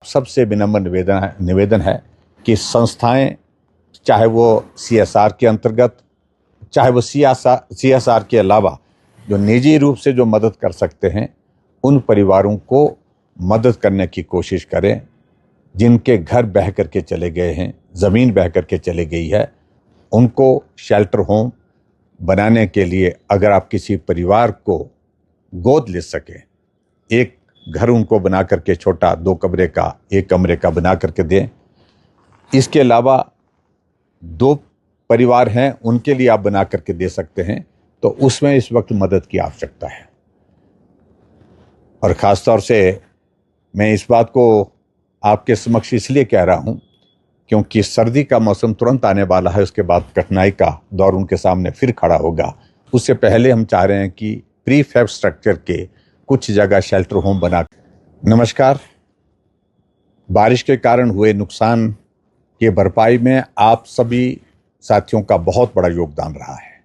सबसे विनम्र निवेदन है कि संस्थाएं, चाहे वो CSR के अंतर्गत, चाहे वो CSR के अलावा जो निजी रूप से जो मदद कर सकते हैं, उन परिवारों को मदद करने की कोशिश करें जिनके घर बह करके चले गए हैं, ज़मीन बह करके चले गई है। उनको शेल्टर होम बनाने के लिए अगर आप किसी परिवार को गोद ले सकें, एक घर उनको बना करके छोटा 2 कमरे का, 1 कमरे का बना करके दें। इसके अलावा 2 परिवार हैं, उनके लिए आप बना करके दे सकते हैं, तो उसमें इस वक्त मदद की आवश्यकता है। और ख़ास तौर से मैं इस बात को आपके समक्ष इसलिए कह रहा हूं क्योंकि सर्दी का मौसम तुरंत आने वाला है, उसके बाद कठिनाई का दौर उनके सामने फिर खड़ा होगा। उससे पहले हम चाह रहे हैं कि प्रीफैब स्ट्रक्चर के कुछ जगह शेल्टर होम बना। नमस्कार। बारिश के कारण हुए नुकसान की भरपाई में आप सभी साथियों का बहुत बड़ा योगदान रहा है।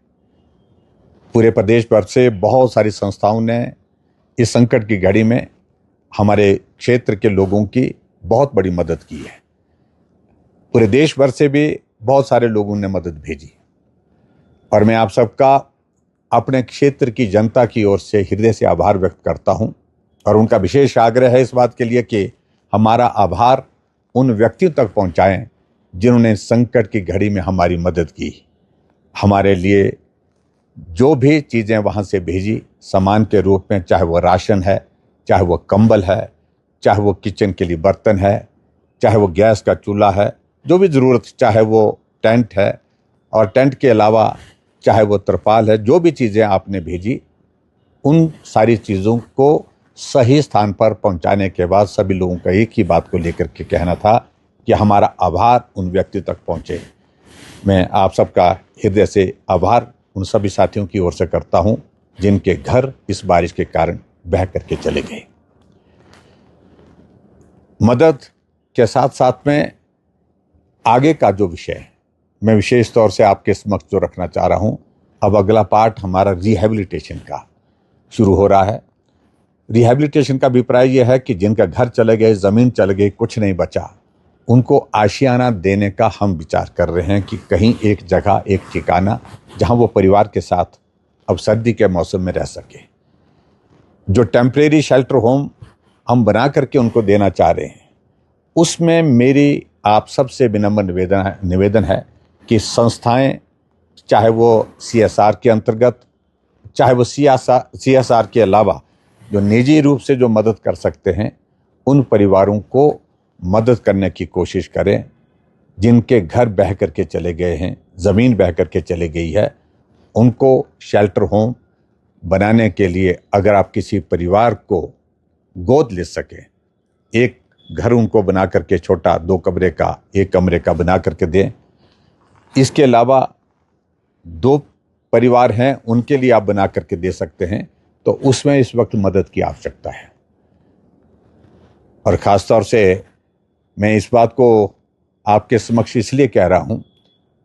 पूरे प्रदेश भर से बहुत सारी संस्थाओं ने इस संकट की घड़ी में हमारे क्षेत्र के लोगों की बहुत बड़ी मदद की है। पूरे देश भर से भी बहुत सारे लोगों ने मदद भेजी और मैं आप सबका अपने क्षेत्र की जनता की ओर से हृदय से आभार व्यक्त करता हूं। और उनका विशेष आग्रह है इस बात के लिए कि हमारा आभार उन व्यक्तियों तक पहुंचाएं जिन्होंने संकट की घड़ी में हमारी मदद की। हमारे लिए जो भी चीज़ें वहाँ से भेजी सामान के रूप में, चाहे वो राशन है, चाहे वो कंबल है, चाहे वो किचन के लिए बर्तन है, चाहे वो गैस का चूल्हा है, जो भी ज़रूरत, चाहे वो टेंट है और टेंट के अलावा चाहे वो तिरपाल है, जो भी चीज़ें आपने भेजी, उन सारी चीज़ों को सही स्थान पर पहुंचाने के बाद सभी लोगों का एक ही बात को लेकर के कहना था कि हमारा आभार उन व्यक्ति तक पहुंचे। मैं आप सबका हृदय से आभार उन सभी साथियों की ओर से करता हूं जिनके घर इस बारिश के कारण बह करके चले गए। मदद के साथ साथ में आगे का जो विषय है, मैं विशेष तौर से आपके समक्ष जो रखना चाह रहा हूं, अब अगला पार्ट हमारा रिहैबिलिटेशन का शुरू हो रहा है। रिहैबिलिटेशन का अभिप्राय यह है कि जिनका घर चले गए, ज़मीन चले गई, कुछ नहीं बचा, उनको आशियाना देने का हम विचार कर रहे हैं कि कहीं एक जगह, एक ठिकाना जहां वो परिवार के साथ अब सर्दी के मौसम में रह सके। जो टेम्परेरी शेल्टर होम हम बना करके उनको देना चाह रहे हैं, उसमें मेरी आप सबसे विनम्र निवेदन है कि संस्थाएं, चाहे वो CSR के अंतर्गत, चाहे वो CSR के अलावा जो निजी रूप से जो मदद कर सकते हैं, उन परिवारों को मदद करने की कोशिश करें जिनके घर बह करके चले गए हैं, ज़मीन बह करके चली गई है। उनको शेल्टर होम बनाने के लिए अगर आप किसी परिवार को गोद ले सकें, एक घर उनको बना करके छोटा 2 कमरे का, 1 कमरे का बना करके दें। इसके अलावा 2 परिवार हैं, उनके लिए आप बना करके दे सकते हैं, तो उसमें इस वक्त मदद की आवश्यकता है। और ख़ास तौर से मैं इस बात को आपके समक्ष इसलिए कह रहा हूं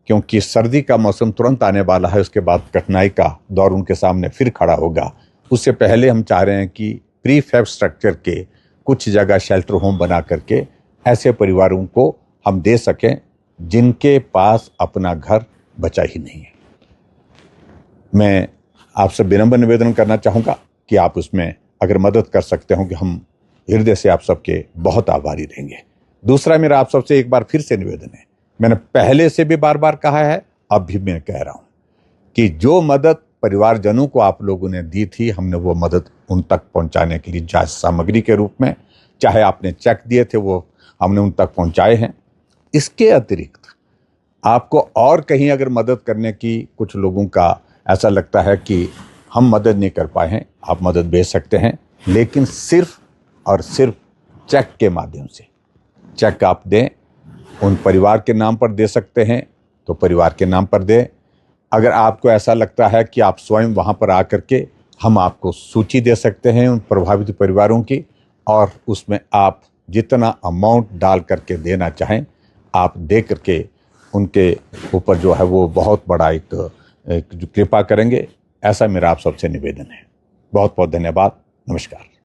क्योंकि सर्दी का मौसम तुरंत आने वाला है, उसके बाद कठिनाई का दौर उनके सामने फिर खड़ा होगा। उससे पहले हम चाह रहे हैं कि प्रीफैब स्ट्रक्चर के कुछ जगह शेल्टर होम बना करके ऐसे परिवारों को हम दे सकें जिनके पास अपना घर बचा ही नहीं है। मैं आपसे विनम्र निवेदन करना चाहूँगा कि आप उसमें अगर मदद कर सकते हो कि हम हृदय से आप सबके बहुत आभारी रहेंगे। दूसरा मेरा आप सबसे एक बार फिर से निवेदन है, मैंने पहले से भी बार बार कहा है, अब भी मैं कह रहा हूं कि जो मदद परिवारजनों को आप लोगों ने दी थी, हमने वो मदद उन तक पहुंचाने के लिए जांच सामग्री के रूप में, चाहे आपने चेक दिए थे, वो हमने उन तक पहुंचाए हैं। इसके अतिरिक्त आपको और कहीं अगर मदद करने की कुछ लोगों का ऐसा लगता है कि हम मदद नहीं कर पाए हैं, आप मदद भेज सकते हैं, लेकिन सिर्फ और सिर्फ चेक के माध्यम से। चेक आप दें, उन परिवार के नाम पर दे सकते हैं तो परिवार के नाम पर दें। अगर आपको ऐसा लगता है कि आप स्वयं वहाँ पर आकर के, हम आपको सूची दे सकते हैं उन प्रभावित परिवारों की, और उसमें आप जितना अमाउंट डाल करके देना चाहें आप दे करके उनके ऊपर जो है वो बहुत बड़ा एक कृपा करेंगे। ऐसा मेरा आप सबसे निवेदन है। बहुत बहुत धन्यवाद। नमस्कार।